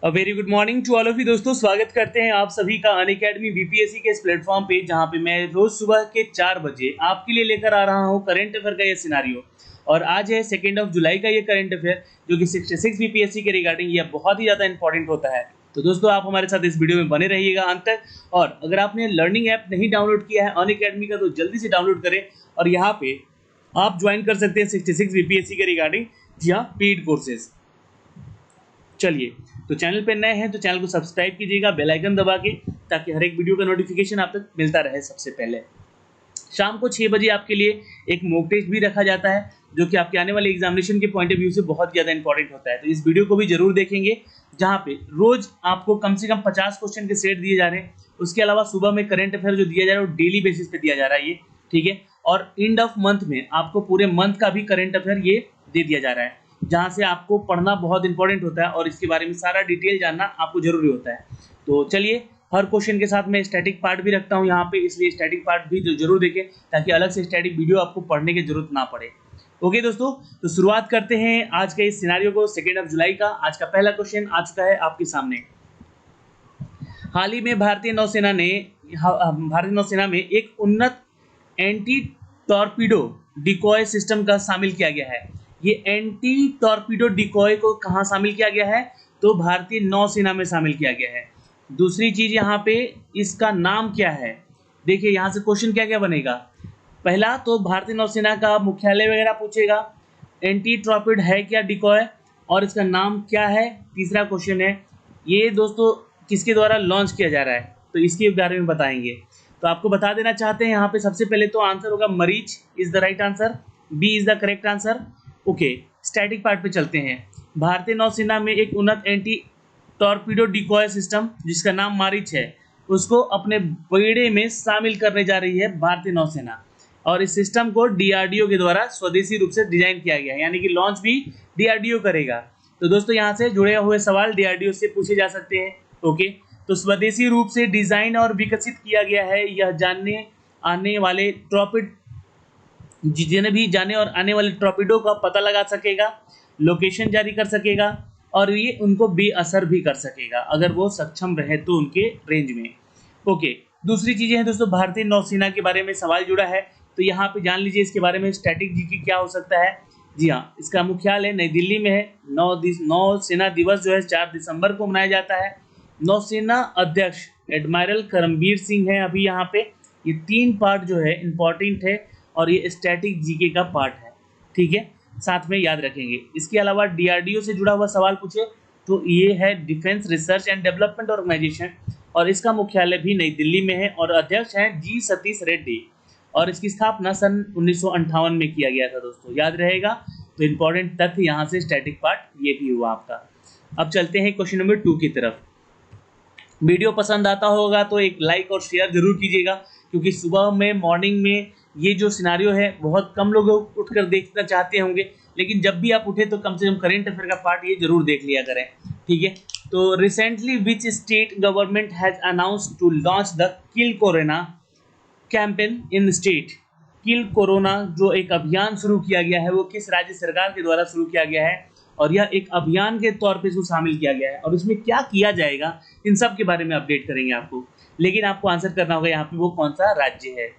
Very good morning to all of you दोस्तों। स्वागत करते हैं आप सभी का अनअकैडमी बीपीएससी के इस प्लेटफॉर्म पे, जहां पे मैं रोज सुबह के 4 बजे आपके लिए लेकर आ रहा हूं करंट अफेयर का ये सिनारियो। और आज है 2 जुलाई का ये करंट अफेयर, जो कि 66 बीपीएससी के रिगार्डिंग ये बहुत ही ज़्यादा इंपॉर्टेंट होता है। तो दोस्तों आप हमारे साथ इस वीडियो में बने रहिएगा अंत तक। और अगर आपने लर्निंग ऐप नहीं डाउनलोड किया है अनअकैडमी का, तो जल्दी से डाउनलोड करें और यहाँ पे आप ज्वाइन कर सकते हैं 66 बीपीएससी के रिगार्डिंग, जी हाँ, पेड कोर्सेज। चलिए, तो चैनल पे नए हैं तो चैनल को सब्सक्राइब कीजिएगा बेल आइकन दबा के, ताकि हर एक वीडियो का नोटिफिकेशन आप तक मिलता रहे सबसे पहले। शाम को 6 बजे आपके लिए एक मॉक टेस्ट भी रखा जाता है, जो कि आपके आने वाले एग्जामिनेशन के पॉइंट ऑफ व्यू से बहुत ज़्यादा इंपॉर्टेंट होता है। तो इस वीडियो को भी जरूर देखेंगे, जहाँ पे रोज आपको कम से कम 50 क्वेश्चन के सेट दिए जा रहे हैं। उसके अलावा सुबह में करंट अफेयर जो दिया जा रहा है वो डेली बेसिस पे दिया जा रहा है ये, ठीक है। और एंड ऑफ मंथ में आपको पूरे मंथ का भी करंट अफेयर ये दे दिया जा रहा है, जहाँ से आपको पढ़ना बहुत इंपॉर्टेंट होता है और इसके बारे में सारा डिटेल जानना आपको जरूरी होता है। तो चलिए, हर क्वेश्चन के साथ मैं स्टैटिक पार्ट भी रखता हूँ यहाँ पे, इसलिए स्टैटिक पार्ट भी जरूर देखें, ताकि अलग से स्टैटिक वीडियो आपको पढ़ने की जरूरत ना पड़े। ओके दोस्तों, तो शुरुआत करते हैं आज के इस सिनेरियो को 2 जुलाई का। आज का पहला क्वेश्चन आ चुका है आपके सामने। हाल ही में भारतीय नौसेना में एक उन्नत एंटी टॉर्पीडो डिकॉय सिस्टम का शामिल किया गया है। ये एंटी टॉर्पीडो डिकॉय को कहाँ शामिल किया गया है? तो भारतीय नौसेना में शामिल किया गया है। दूसरी चीज यहाँ पे, इसका नाम क्या है? देखिए यहाँ से क्वेश्चन क्या क्या बनेगा। पहला तो भारतीय नौसेना का मुख्यालय वगैरह पूछेगा, एंटी टॉर्पीड है क्या डिकॉय, और इसका नाम क्या है। तीसरा क्वेश्चन है, ये दोस्तों किसके द्वारा लॉन्च किया जा रहा है, तो इसके बारे में बताएंगे। तो आपको बता देना चाहते हैं यहाँ पे सबसे पहले तो आंसर होगा मरीच is the right answer, B is the correct answer. Okay, static part पे चलते हैं। भारतीय नौसेना में एक उन्नत एंटी टॉर्पीडो डिकॉय सिस्टम, जिसका नाम मारिच है, उसको अपने बेड़े में शामिल करने जा रही है भारतीय नौसेना। और इस सिस्टम को डीआरडीओ के द्वारा स्वदेशी रूप से डिजाइन किया गया है, यानी कि लॉन्च भी डीआरडीओ करेगा। तो दोस्तों यहाँ से जुड़े हुए सवाल डीआरडीओ से पूछे जा सकते हैं। ओके, तो स्वदेशी रूप से डिजाइन और विकसित किया गया है, यह जानने आने वाले टॉर्पीड, जिन्हें भी जाने और आने वाले टॉर्पीडो का पता लगा सकेगा, लोकेशन जारी कर सकेगा, और ये उनको बेअसर भी कर सकेगा अगर वो सक्षम रहे तो उनके रेंज में। ओके, दूसरी चीजें हैं दोस्तों, भारतीय नौसेना के बारे में सवाल जुड़ा है, तो यहाँ पे जान लीजिए इसके बारे में स्टैटिक जीके क्या हो सकता है। जी हाँ, इसका मुख्यालय नई दिल्ली में है। नौसेना दिवस जो है 4 दिसंबर को मनाया जाता है। नौसेना अध्यक्ष एडमिरल करमबीर सिंह है अभी यहाँ पे। ये 3 पार्ट जो है इंपॉर्टेंट है, और ये स्टैटिक जीके का पार्ट है, ठीक है, साथ में याद रखेंगे। इसके अलावा डीआरडीओ से जुड़ा हुआ सवाल पूछे तो ये है defence research and development organisation, और इसका मुख्यालय भी नई दिल्ली में है, और अध्यक्ष हैं जी सतीश रेड्डी, और इसकी स्थापना सन 1958 में किया गया था दोस्तों, याद रहेगा। तो इंपॉर्टेंट तथ्य यहाँ से स्टैटिक पार्ट ये भी हुआ आपका। अब चलते हैं क्वेश्चन नंबर 2 की तरफ। वीडियो पसंद आता होगा तो एक लाइक और शेयर जरूर कीजिएगा, क्योंकि सुबह में मॉर्निंग में ये जो सिनारियो है बहुत कम लोग उठकर देखना चाहते होंगे, लेकिन जब भी आप उठे तो कम से कम करंट अफेयर का पार्ट ये जरूर देख लिया करें, ठीक है। तो recently which state government has announced to launch the kill corona campaign in state. Kill corona जो एक अभियान शुरू किया गया है, वो किस राज्य सरकार के द्वारा शुरू किया गया है, और यह एक अभियान के तौर पे इसको शामिल किया गया है, और इसमें क्या किया जाएगा, इन सब के बारे में अपडेट करेंगे आपको। लेकिन आपको आंसर करना होगा यहाँ पे वो कौन सा राज्य है।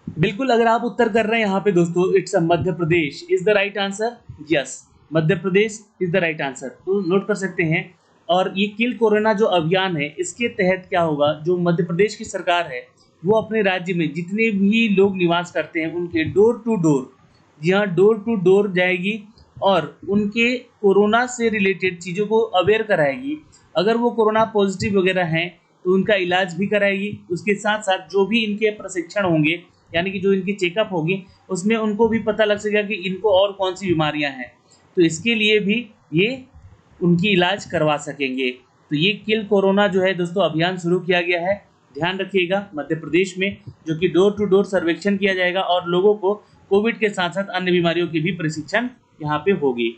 बिल्कुल, अगर आप उत्तर कर रहे हैं यहाँ पे दोस्तों, it's Madhya Pradesh is the right answer. Yes, Madhya Pradesh is the right answer, तो नोट कर सकते हैं। और ये किल कोरोना जो अभियान है, इसके तहत क्या होगा, जो मध्य प्रदेश की सरकार है वो अपने राज्य में जितने भी लोग निवास करते हैं उनके डोर टू डोर, जी हाँ, डोर टू डोर जाएगी और उनके कोरोना से रिलेटेड चीज़ों को अवेयर कराएगी। अगर वो कोरोना पॉजिटिव वगैरह हैं तो उनका इलाज भी कराएगी। उसके साथ साथ जो भी इनके प्रशिक्षण होंगे, यानी कि जो इनकी चेकअप होगी, उसमें उनको भी पता लग सकेगा कि इनको और कौन सी बीमारियां हैं, तो इसके लिए भी ये उनकी इलाज करवा सकेंगे। तो ये किल कोरोना जो है दोस्तों अभियान शुरू किया गया है, ध्यान रखिएगा, मध्य प्रदेश में, जो कि डोर टू डोर सर्वेक्षण किया जाएगा और लोगों को कोविड के साथ साथ अन्य बीमारियों की भी प्रशिक्षण यहाँ पे होगी।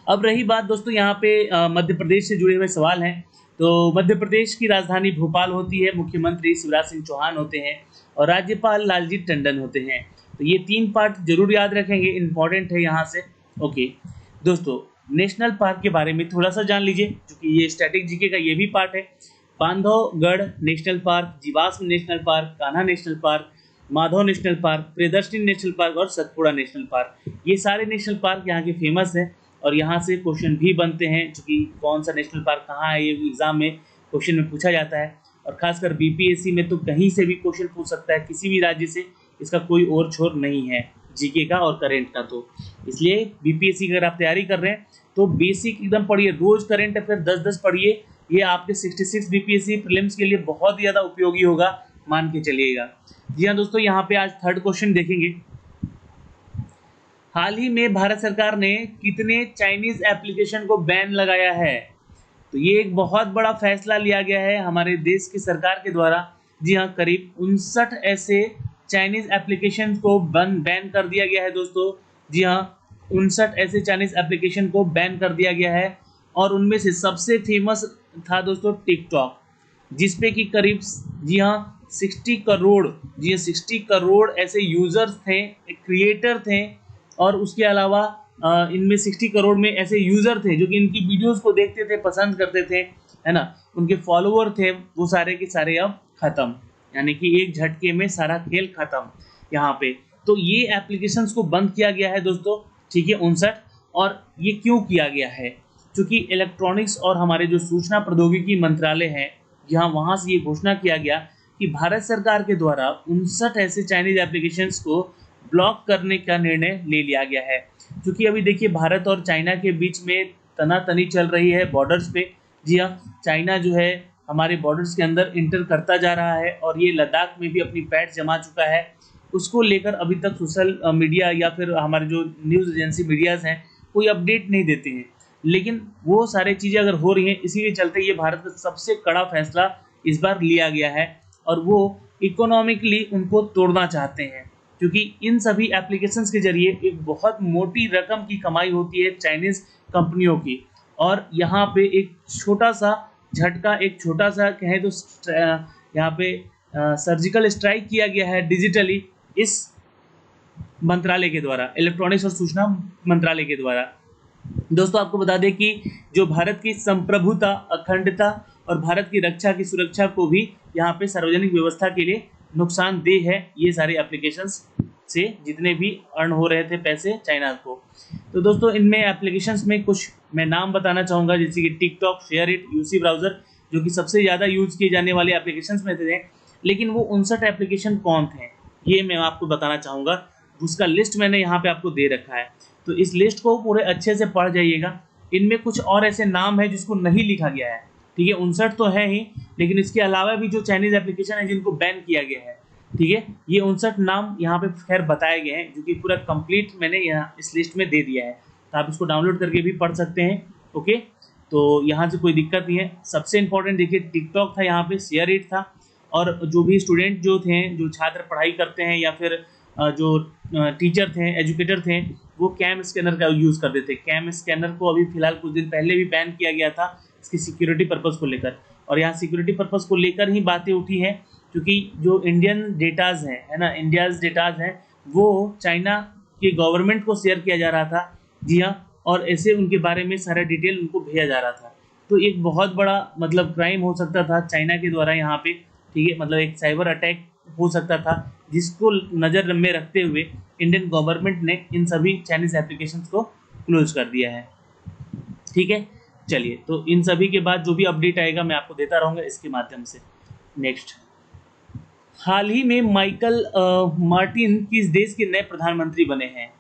अब रही बात दोस्तों यहाँ पे मध्य प्रदेश से जुड़े हुए सवाल हैं। तो मध्य प्रदेश की राजधानी भोपाल होती है, मुख्यमंत्री शिवराज सिंह चौहान होते हैं, और राज्यपाल लालजी टंडन होते हैं। तो ये 3 पार्ट जरूर याद रखेंगे, इंपॉर्टेंट है यहाँ से। ओके दोस्तों, नेशनल पार्क के बारे में थोड़ा सा जान लीजिए, क्योंकि ये स्टैटिक जीके का ये भी पार्ट है। बांधवगढ़ नेशनल पार्क, जीवाश्म national park, Kanha national park, Madhav national park, Priyadarshini national park और सतपुड़ा नेशनल पार्क, ये सारे नेशनल पार्क यहाँ के फेमस हैं और यहाँ से क्वेश्चन भी बनते हैं, क्योंकि कौन सा नेशनल पार्क कहाँ है ये एग्जाम में क्वेश्चन में पूछा जाता है। और खासकर बीपीएससी में तो कहीं से भी क्वेश्चन पूछ सकता है, किसी भी राज्य से, इसका कोई और छोर नहीं है जीके का और करेंट का। तो इसलिए बीपीएससी की अगर आप तैयारी कर रहे हैं तो बेसिक एकदम पढ़िए, रोज करेंट अफेयर 10-10 पढ़िए, ये आपके 66 बीपीएससी प्रीलिम्स के लिए बहुत ज़्यादा उपयोगी होगा, मान के चलिएगा। जी हाँ दोस्तों, यहाँ पे आज थर्ड क्वेश्चन देखेंगे। हाल ही में भारत सरकार ने कितने चाइनीज एप्लीकेशन को बैन लगाया है? तो ये एक बहुत बड़ा फैसला लिया गया है हमारे देश की सरकार के द्वारा। जी हाँ, करीब 59 ऐसे चाइनीज एप्लीकेशन को बैन कर दिया गया है दोस्तों। जी हाँ, 59 ऐसे चाइनीज एप्लीकेशन को बैन कर दिया गया है और उनमें से सबसे फेमस था दोस्तों टिकटॉक, जिसपे कि करीब जी हाँ 60 करोड़, जी हाँ 60 करोड़ ऐसे यूजर्स थे, क्रिएटर थे, और उसके अलावा इनमें 60 करोड़ में ऐसे यूज़र थे जो कि इनकी वीडियोस को देखते थे, पसंद करते थे, है ना, उनके फॉलोअर थे, वो सारे के सारे अब खत्म, यानी कि एक झटके में सारा खेल खत्म यहाँ पे। तो ये एप्लीकेशंस को बंद किया गया है दोस्तों, ठीक है, 59। और ये क्यों किया गया है? क्योंकि इलेक्ट्रॉनिक्स और हमारे जो सूचना प्रौद्योगिकी मंत्रालय है, यहाँ वहाँ से ये घोषणा किया गया कि भारत सरकार के द्वारा 59 ऐसे चाइनीज एप्लीकेशंस को ब्लॉक करने का निर्णय ले लिया गया है। क्योंकि अभी देखिए भारत और चाइना के बीच में तनातनी चल रही है बॉर्डर्स पे। जी हाँ, चाइना जो है हमारे बॉर्डर्स के अंदर इंटर करता जा रहा है और ये लद्दाख में भी अपनी पैठ जमा चुका है। उसको लेकर अभी तक सोशल मीडिया या फिर हमारे जो न्यूज़ एजेंसी मीडियाज़ हैं कोई अपडेट नहीं देते हैं, लेकिन वो सारी चीज़ें अगर हो रही हैं, इसी के चलते ये भारत का सबसे कड़ा फैसला इस बार लिया गया है और वो इकोनॉमिकली उनको तोड़ना चाहते हैं, क्योंकि इन सभी एप्लीकेशंस के जरिए एक बहुत मोटी रकम की कमाई होती है चाइनीज़ कंपनियों की। और यहाँ पे एक छोटा सा झटका, एक छोटा सा कहें तो यहाँ पे सर्जिकल स्ट्राइक किया गया है डिजिटली इस मंत्रालय के द्वारा, इलेक्ट्रॉनिक्स और सूचना मंत्रालय के द्वारा। दोस्तों आपको बता दें कि जो भारत की संप्रभुता, अखंडता और भारत की रक्षा की सुरक्षा को भी यहाँ पे सार्वजनिक व्यवस्था के लिए नुकसानदेह है ये सारे एप्लीकेशंस से जितने भी अर्न हो रहे थे पैसे चाइना को। तो दोस्तों इनमें एप्लीकेशंस में कुछ मैं नाम बताना चाहूँगा, जैसे कि टिकटॉक, शेयरइट, यूसी ब्राउज़र, जो कि सबसे ज़्यादा यूज़ किए जाने वाले एप्लीकेशंस में थे। लेकिन वो 59 एप्लीकेशन कौन थे ये मैं आपको बताना चाहूँगा, उसका लिस्ट मैंने यहाँ पे आपको दे रखा है, तो इस लिस्ट को पूरे अच्छे से पढ़ जाइएगा। इनमें कुछ और ऐसे नाम है जिसको नहीं लिखा गया है, ठीक है, 59 तो है ही, लेकिन इसके अलावा भी जो चाइनीज़ एप्लीकेशन है जिनको बैन किया गया है, ठीक है, ये 59 नाम यहाँ पे खैर बताए गए हैं, जो कि पूरा कंप्लीट मैंने यहाँ इस लिस्ट में दे दिया है, तो आप इसको डाउनलोड करके भी पढ़ सकते हैं। ओके, तो यहाँ से कोई दिक्कत नहीं है। सबसे इंपॉर्टेंट देखिए टिकटॉक था, यहाँ पे शेयरइट था, और जो भी स्टूडेंट जो थे, जो छात्र पढ़ाई करते हैं या फिर जो टीचर थे, एजुकेटर थे, वो कैम स्कैनर का यूज़ करते थे। कैम स्कैनर को अभी फिलहाल कुछ दिन पहले भी बैन किया गया था इसकी सिक्योरिटी पर्पज़ को लेकर, और यहाँ सिक्योरिटी पर्पज़ को लेकर ही बातें उठी हैं, क्योंकि जो इंडियन डेटाज़ हैं, है ना, इंडियाज़ डेटाज़ हैं, वो चाइना के गवर्नमेंट को शेयर किया जा रहा था। जी हाँ, और ऐसे उनके बारे में सारा डिटेल उनको भेजा जा रहा था। तो एक बहुत बड़ा मतलब क्राइम हो सकता था चाइना के द्वारा यहाँ पे, ठीक है, मतलब एक साइबर अटैक हो सकता था, जिसको नज़र में रखते हुए इंडियन गवर्नमेंट ने इन सभी चाइनीज़ एप्लीकेशंस को क्लोज कर दिया है। ठीक है, चलिए, तो इन सभी के बाद जो भी अपडेट आएगा मैं आपको देता रहूँगा इसके माध्यम से। नेक्स्ट, हाल ही में माइकल मार्टिन किस देश के नए प्रधानमंत्री बने हैं?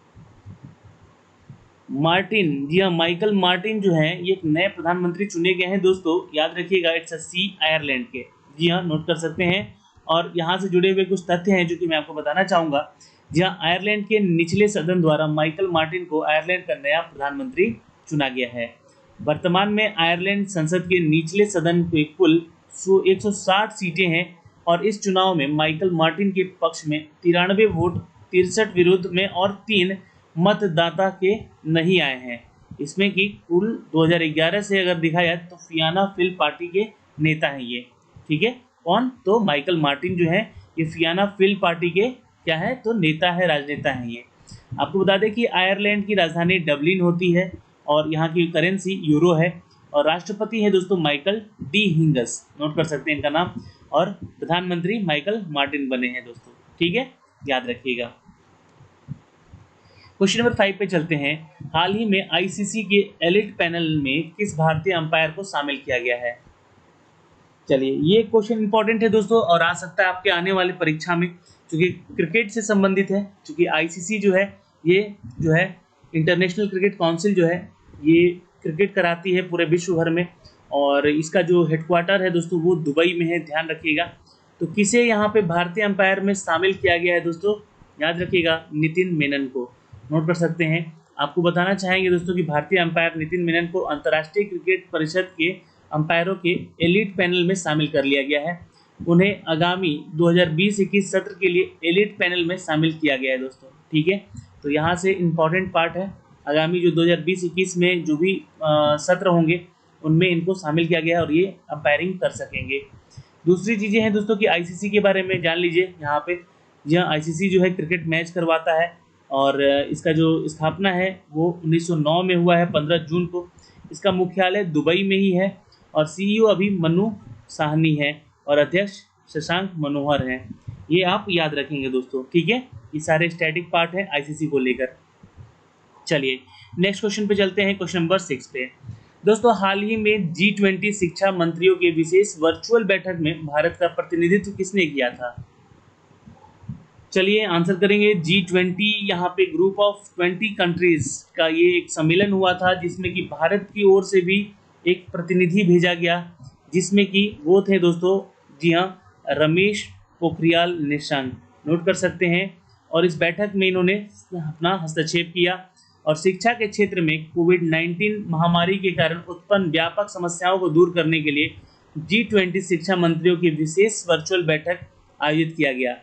मार्टिन, जी हाँ, माइकल मार्टिन जो है ये एक नए प्रधानमंत्री चुने गए हैं दोस्तों, याद रखिएगा, इट्स सी आयरलैंड के। जी हाँ, नोट कर सकते हैं। और यहाँ से जुड़े हुए कुछ तथ्य हैं जो कि मैं आपको बताना चाहूँगा। जी हाँ, आयरलैंड के निचले सदन द्वारा माइकल मार्टिन को आयरलैंड का नया प्रधानमंत्री चुना गया है। वर्तमान में आयरलैंड संसद के निचले सदन के कुल 160 सीटें हैं और इस चुनाव में माइकल मार्टिन के पक्ष में 93 वोट, 63 विरुद्ध में और 3 मतदाता के नहीं आए हैं। इसमें कि कुल 2011 से अगर देखा जाए तो फियाना फिल पार्टी के नेता हैं ये, ठीक है। कौन? तो माइकल मार्टिन जो है ये फियाना फिल पार्टी के क्या है, तो नेता है, राजनेता हैं ये। आपको बता दें कि आयरलैंड की राजधानी डबलिन होती है और यहाँ की करेंसी यूरो है। और राष्ट्रपति है दोस्तों माइकल डी हिंगस, नोट कर सकते हैं इनका नाम। और प्रधानमंत्री माइकल मार्टिन बने हैं दोस्तों, ठीक है, याद रखिएगा। क्वेश्चन नंबर 5 पे चलते हैं। हाल ही में आईसीसी के एलिट पैनल में किस भारतीय अंपायर को शामिल किया गया है? चलिए, ये क्वेश्चन इंपॉर्टेंट है दोस्तों और आ सकता है आपके आने वाली परीक्षा में, क्योंकि क्रिकेट से संबंधित है। क्योंकि आईसीसी जो है, ये जो है इंटरनेशनल क्रिकेट काउंसिल जो है, ये क्रिकेट कराती है पूरे विश्व भर में। और इसका जो हेडक्वार्टर है दोस्तों वो दुबई में है, ध्यान रखिएगा। तो किसे यहाँ पे भारतीय अंपायर में शामिल किया गया है दोस्तों? याद रखिएगा, नितिन मेनन को, नोट कर सकते हैं। आपको बताना चाहेंगे दोस्तों कि भारतीय अंपायर नितिन मेनन को अंतर्राष्ट्रीय क्रिकेट परिषद के अंपायरों के एलिट पैनल में शामिल कर लिया गया है। उन्हें आगामी 2020-21 सत्र के लिए एलिट पैनल में शामिल किया गया है दोस्तों, ठीक है। तो यहाँ से इम्पॉर्टेंट पार्ट है, आगामी जो 2020-21 में जो भी सत्र होंगे उनमें इनको शामिल किया गया है और ये अंपायरिंग कर सकेंगे। दूसरी चीज़ें हैं दोस्तों कि आईसीसी के बारे में जान लीजिए यहाँ पे। जहाँ आईसीसी जो है क्रिकेट मैच करवाता है और इसका जो स्थापना है वो 1909 में हुआ है, 15 जून को। इसका मुख्यालय दुबई में ही है और सीईओ अभी मनु साहनी है और अध्यक्ष शशांक मनोहर हैं। ये आप याद रखेंगे दोस्तों, ठीक है। ये सारे स्टैटिक पार्ट है आईसीसी को लेकर। चलिए नेक्स्ट क्वेश्चन पे चलते हैं, क्वेश्चन नंबर 6 पे। दोस्तों, हाल ही में G20 शिक्षा मंत्रियों के विशेष वर्चुअल बैठक में भारत का प्रतिनिधित्व किसने किया था? चलिए आंसर करेंगे। G20 यहाँ पे ग्रुप ऑफ 20 कंट्रीज का ये एक सम्मेलन हुआ था जिसमें कि भारत की ओर से भी एक प्रतिनिधि भेजा गया, जिसमें कि वो थे दोस्तों, जी हाँ, रमेश पोखरियाल निशंक, नोट कर सकते हैं। और इस बैठक में इन्होंने अपना हस्तक्षेप किया और शिक्षा के क्षेत्र में कोविड-19 महामारी के कारण उत्पन्न व्यापक समस्याओं को दूर करने के लिए G20 शिक्षा मंत्रियों की विशेष वर्चुअल बैठक आयोजित किया गया।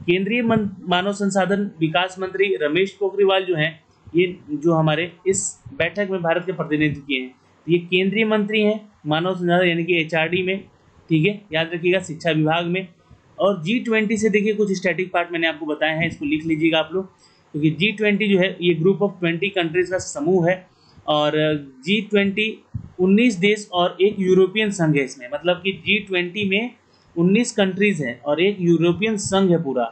केंद्रीय मानव संसाधन विकास मंत्री रमेश पोखरियाल जो हैं, ये जो हमारे इस बैठक में भारत के प्रतिनिधित्व किए हैं। ये केंद्रीय मंत्री हैं मानव संसाधन यानी कि एचआरडी में, ठीक है, याद रखिएगा, शिक्षा विभाग में। और G20 से देखिए कुछ स्टैटिक पार्ट मैंने आपको बताया है, इसको लिख लीजिएगा आप लोग, क्योंकि G20 जो है ये ग्रुप ऑफ 20 कंट्रीज का समूह है और G20 19 देश और एक यूरोपियन संघ है इसमें। मतलब कि G20 में 19 कंट्रीज हैं और एक यूरोपियन संघ है पूरा,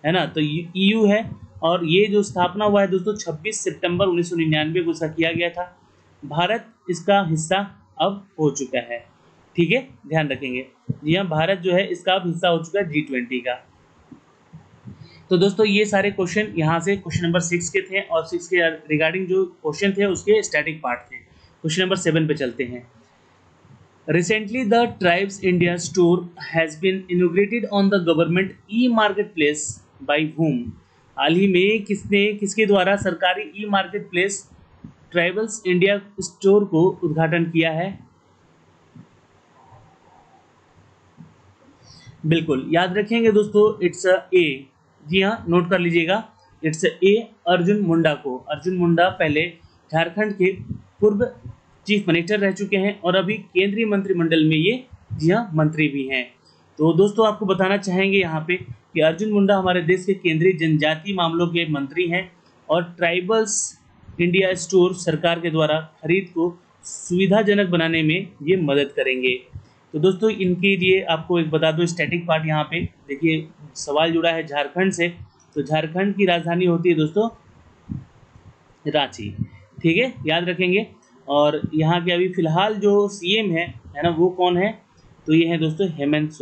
है ना। तो EU है और ये जो स्थापना हुआ है दोस्तों 26 सितंबर 1999 को इसका किया गया था। भारत इसका हिस्सा अब हो चुका है, ठीक है, ध्यान रखेंगे। जी हाँ, भारत जो है इसका अब हिस्सा हो चुका है G20 का। तो दोस्तों ये सारे क्वेश्चन यहाँ से क्वेश्चन नंबर 6 के थे और 6 के रिगार्डिंग जो क्वेश्चन थे उसके स्टैटिक पार्ट थे। क्वेश्चन नंबर 7 पे चलते हैं। Recently, the Tribes India store has been inaugurated on the government e-marketplace by whom? हाल ही में किसके द्वारा सरकारी e-marketplace ट्राइबल्स इंडिया स्टोर को उद्घाटन किया है? बिल्कुल याद रखेंगे दोस्तों, इट्स ए, जी हाँ, नोट कर लीजिएगा, इट्स ए अर्जुन मुंडा को। अर्जुन मुंडा पहले झारखंड के पूर्व चीफ मिनिस्टर रह चुके हैं और अभी केंद्रीय मंत्रिमंडल में ये, जी हाँ, मंत्री भी हैं। तो दोस्तों आपको बताना चाहेंगे यहाँ पे कि अर्जुन मुंडा हमारे देश के केंद्रीय जनजातीय मामलों के मंत्री हैं और ट्राइबल्स इंडिया स्टोर सरकार के द्वारा खरीद को सुविधाजनक बनाने में ये मदद करेंगे। तो दोस्तों इनके लिए आपको एक बता दो स्टैटिक पार्ट, यहाँ पे देखिए सवाल जुड़ा है झारखंड से। तो झारखंड की राजधानी होती है दोस्तों रांची, ठीक है, याद रखेंगे। और यहाँ के अभी फिलहाल जो सीएम है ना, वो कौन है? तो ये है दोस्तों हेमंत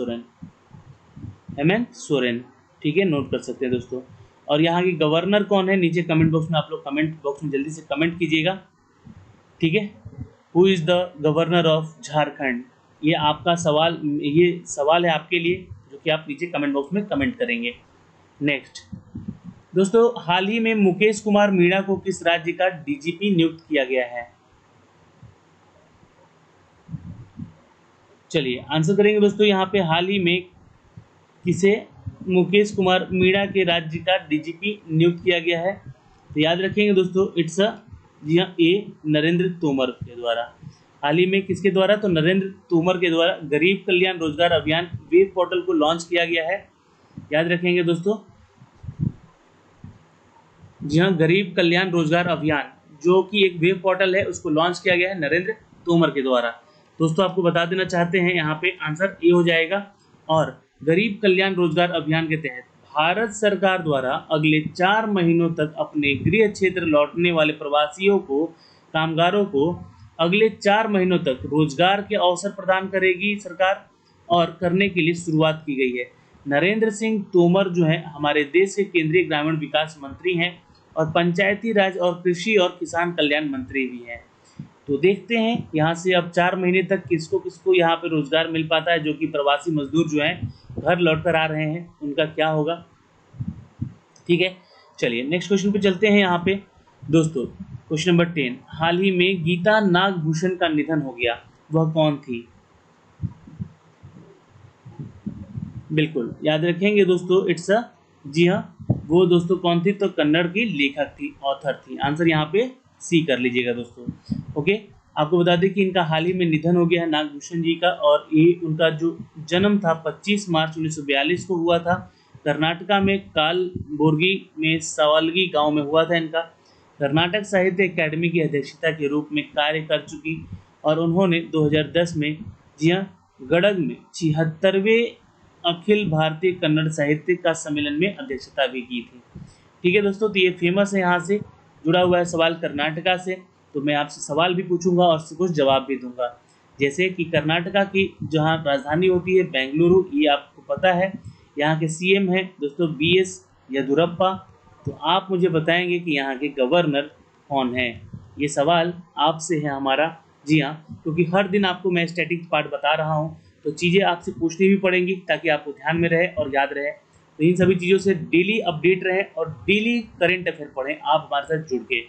सोरेन, ठीक है, नोट कर सकते हैं दोस्तों। और यहाँ की गवर्नर कौन है? नीचे कमेंट बॉक्स में आप लोग कमेंट बॉक्स में जल्दी से कमेंट कीजिएगा, ठीक है। Who is the governor of Jharkhand? ये आपका सवाल, ये सवाल है आपके लिए जो कि आप नीचे कमेंट बॉक्स में कमेंट करेंगे। नेक्स्ट दोस्तों, हाल ही में मुकेश कुमार मीणा को किस राज्य का डीजीपी नियुक्त किया गया है? चलिए आंसर करेंगे दोस्तों यहाँ पे, हाल ही में किसे मुकेश कुमार मीणा के राज्य का डीजीपी नियुक्त किया गया है? तो याद रखेंगे दोस्तों, इट्स जी हाँ, ए नरेंद्र तोमर के द्वारा। हाल ही में किसके द्वारा? तो नरेंद्र तोमर के द्वारा गरीब कल्याण रोजगार अभियान वेब पोर्टल को लॉन्च किया गया है। याद रखेंगे दोस्तों, जी हाँ, गरीब कल्याण रोजगार अभियान जो कि एक वेब पोर्टल है उसको लॉन्च किया गया है नरेंद्र तोमर के द्वारा। दोस्तों आपको बता देना चाहते हैं यहाँ पे आंसर ए हो जाएगा। और गरीब कल्याण रोजगार अभियान के तहत भारत सरकार द्वारा अगले 4 महीनों तक अपने गृह क्षेत्र लौटने वाले प्रवासियों को, कामगारों को अगले 4 महीनों तक रोजगार के अवसर प्रदान करेगी सरकार, और करने के लिए शुरुआत की गई है। नरेंद्र सिंह तोमर जो है हमारे देश के केंद्रीय ग्रामीण विकास मंत्री हैं और पंचायती राज और कृषि और किसान कल्याण मंत्री भी हैं। तो देखते हैं यहाँ से अब 4 महीने तक किसको किसको यहाँ पे रोजगार मिल पाता है, जो कि प्रवासी मजदूर जो हैं घर लौट कर आ रहे हैं, उनका क्या होगा। ठीक है, चलिए नेक्स्ट क्वेश्चन पे चलते हैं। यहाँ पे दोस्तों क्वेश्चन नंबर 10, हाल ही में गीता नागभूषण का निधन हो गया, वह कौन थी? बिल्कुल याद रखेंगे दोस्तों, इट्स अ, जी हाँ, वो दोस्तों कौन थी? तो कन्नड़ की लेखक थी, ऑथर थी। आंसर यहाँ पे सी कर लीजिएगा दोस्तों। ओके, आपको बता दें कि इनका हाल ही में निधन हो गया है नागभूषण जी का, और ये उनका जो जन्म था 25 मार्च 1942 को हुआ था। कर्नाटका में कालबुर्गी में सवालगी गांव में हुआ था इनका। कर्नाटक साहित्य अकादमी की अध्यक्षता के रूप में कार्य कर चुकी, और उन्होंने 2010 में, जी हाँ, गडग में 76वें अखिल भारतीय कन्नड़ साहित्य का सम्मेलन में अध्यक्षता भी की थी। ठीक है दोस्तों, तो ये फेमस है, यहाँ से जुड़ा हुआ है सवाल कर्नाटका से। तो मैं आपसे सवाल भी पूछूंगा और कुछ जवाब भी दूंगा। जैसे कि कर्नाटका की जहाँ राजधानी होती है बेंगलुरु, ये आपको पता है। यहाँ के सीएम हैं दोस्तों BS येदियुरप्पा। तो आप मुझे बताएंगे कि यहाँ के गवर्नर कौन है। ये सवाल आपसे है हमारा, जी हाँ, क्योंकि हर दिन आपको मैं स्टैटिक पार्ट बता रहा हूँ, तो चीज़ें आपसे पूछनी भी पड़ेंगी ताकि आपको ध्यान में रहे और याद रहे। तो इन सभी चीज़ों से डेली अपडेट रहें और डेली करंट अफेयर पढ़ें आप हमारे साथ जुड़ के।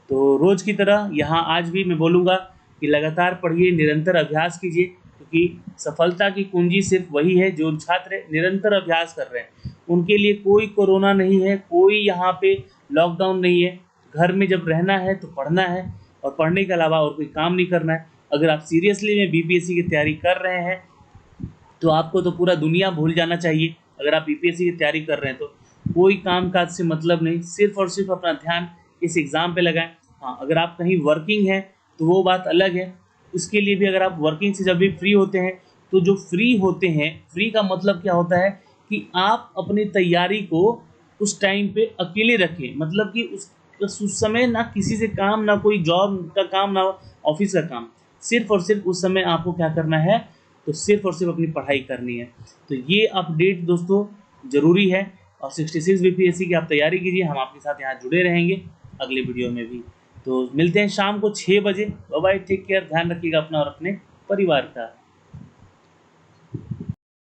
तो रोज़ की तरह यहाँ आज भी मैं बोलूँगा कि लगातार पढ़िए, निरंतर अभ्यास कीजिए, क्योंकि सफलता की कुंजी सिर्फ वही है जो छात्र निरंतर अभ्यास कर रहे हैं। उनके लिए कोई कोरोना नहीं है, कोई यहाँ पे लॉकडाउन नहीं है। घर में जब रहना है तो पढ़ना है, और पढ़ने के अलावा और कोई काम नहीं करना है। अगर आप सीरियसली में BPSC की तैयारी कर रहे हैं तो आपको तो पूरा दुनिया भूल जाना चाहिए। अगर आप BPSC की तैयारी कर रहे हैं तो कोई काम काज से मतलब नहीं, सिर्फ और सिर्फ अपना ध्यान इस एग्ज़ाम पे लगाएं। हाँ, अगर आप कहीं वर्किंग हैं तो वो बात अलग है, उसके लिए भी अगर आप वर्किंग से जब भी फ्री होते हैं, तो जो फ्री होते हैं, फ्री का मतलब क्या होता है कि आप अपनी तैयारी को उस टाइम पे अकेले रखें। मतलब कि उस समय ना किसी से काम, ना कोई जॉब का काम, ना ऑफिस का काम, सिर्फ और सिर्फ उस समय आपको क्या करना है, तो सिर्फ और सिर्फ अपनी पढ़ाई करनी है। तो ये अपडेट दोस्तों ज़रूरी है, और 66 BPSC की आप तैयारी कीजिए। हम आपके साथ यहाँ जुड़े रहेंगे अगले वीडियो में भी। तो मिलते हैं शाम को 6 बजे। बाय बाय, टेक केयर, ध्यान रखिएगा अपना और अपने परिवार का।